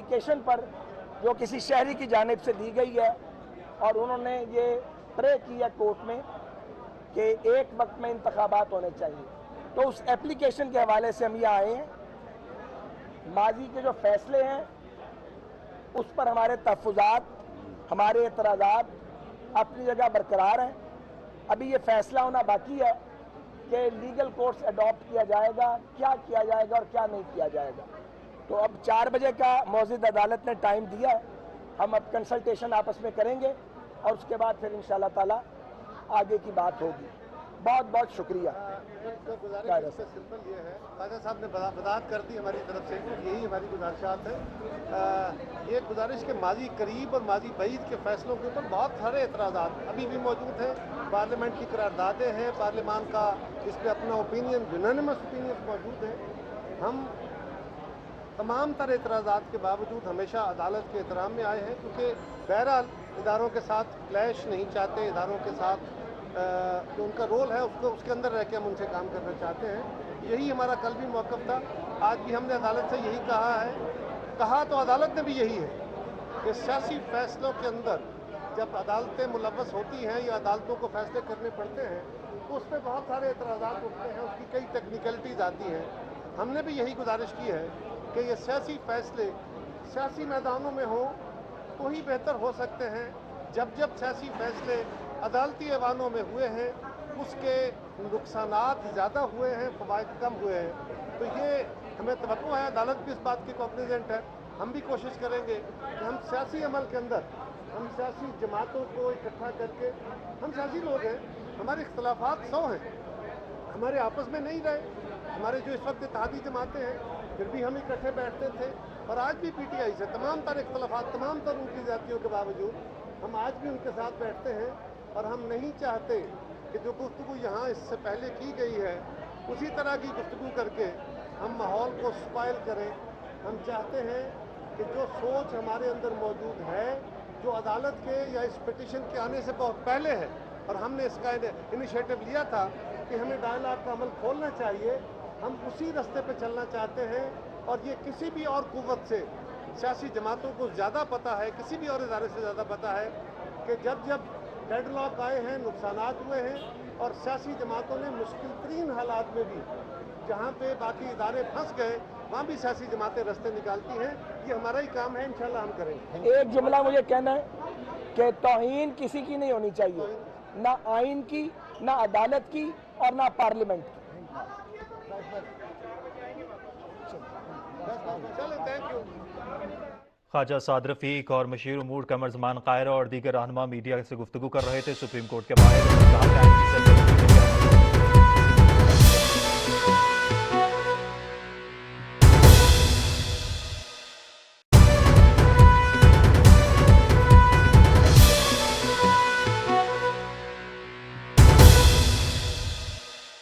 Application पर जो किसी शहरी की जानिब से दी गई है और उन्होंने ये प्रे किया कोर्ट में कि एक वक्त में इंतखाबात होने चाहिए, तो उस एप्लीकेशन के हवाले से हम यहाँ आए हैं। माजी के जो फैसले हैं उस पर हमारे तहफ़्फ़ुज़ात, हमारे एतराज़ात अपनी जगह बरकरार हैं। अभी ये फैसला होना बाकी है कि लीगल कोर्स अडॉप्ट किया जाएगा, क्या किया जाएगा और क्या नहीं किया जाएगा। तो अब 4 बजे का मौजूद अदालत ने टाइम दिया है, हम अब कंसल्टेशन आपस में करेंगे और उसके बाद फिर इंशाअल्लाह ताला आगे की बात होगी। बहुत बहुत शुक्रिया। सिंपल ये है, ख्वाजा साहब ने वज़ाहत कर दी हमारी तरफ से, यही हमारी गुजारिशात है। ये गुजारिश के माजी करीब और माजी बईद के फैसलों के ऊपर बहुत सारे एतराज़ात अभी भी मौजूद हैं। पार्लियामेंट की करारदादें हैं, पार्लियामान का इस पर अपना ओपिनियन, यूनानिमस ओपिनियन मौजूद है। हम तमाम तरह एतराज़ात के बावजूद हमेशा अदालत के एहतराम में आए हैं, क्योंकि बहरहाल इदारों के साथ क्लैश नहीं चाहते, इदारों के साथ जो उनका रोल है उसके अंदर रह के हम उनसे काम करना चाहते हैं। यही हमारा कल भी मौक़िफ़ था, आज भी हमने अदालत से यही कहा है। कहा तो अदालत ने भी यही है कि सियासी फैसलों के अंदर जब अदालतें मुलव्वस होती हैं या अदालतों को फैसले करने पड़ते हैं तो उस पर बहुत सारे एतराज़ात उठते हैं, उसकी कई टेक्निकलिटीज़ आती हैं। हमने भी यही गुजारिश की है कि ये सियासी फैसले सियासी मैदानों में हों तो ही बेहतर हो सकते हैं। जब जब सियासी फैसले अदालती ऐवानों में हुए हैं उसके नुकसानात ज़्यादा हुए हैं, फ़वाइद कम हुए हैं। तो ये हमें तवक्को है, अदालत भी इस बात की कॉग्निजेंट है। हम भी कोशिश करेंगे कि हम सियासी अमल के अंदर हम सियासी जमातों को इकट्ठा करके, हम सियासी लोग हैं, हमारे इख्तलाफात 100 हैं, हमारे आपस में नहीं रहे। हमारे जो इस वक्त इत्तेहादी जमातें हैं फिर भी हम इकट्ठे बैठते थे, और आज भी PTI से तमाम तर इख्तलाफात, तमाम तर उनकी ज़्यादतियों के बावजूद हम आज भी उनके साथ बैठते हैं। और हम नहीं चाहते कि जो गुफ्तगू यहाँ इससे पहले की गई है उसी तरह की गुफ्तगू करके हम माहौल को स्पॉइल करें। हम चाहते हैं कि जो सोच हमारे अंदर मौजूद है, जो अदालत के या इस पिटीशन के आने से बहुत पहले है, और हमने इसका इनिशिएटिव लिया था कि हमें डायलॉग का अमल खोलना चाहिए, हम उसी रास्ते पे चलना चाहते हैं। और ये किसी भी और कुव्वत से, सियासी जमातों को ज़्यादा पता है, किसी भी और इदारे से ज़्यादा पता है कि जब जब डेडलॉक आए हैं, नुकसानात हुए हैं, और सियासी जमातों ने मुश्किल तरीन हालात में भी जहाँ पे बाकी इदारे फंस गए वहाँ भी सियासी जमातें रास्ते निकालती हैं। ये हमारा ही काम है, इंशाल्लाह हम करेंगे। एक जुमला मुझे कहना है कि तौहीन किसी की नहीं होनी चाहिए, ना आइन की, ना अदालत की और ना पार्लियामेंट की। चलो, थैंक यू। ख्वाजा साद रफीक और मशीर उमूर कमर ज़मान कायरा और दीगर रहनुमा मीडिया से गुफ्तगू कर रहे थे सुप्रीम कोर्ट के बाहर।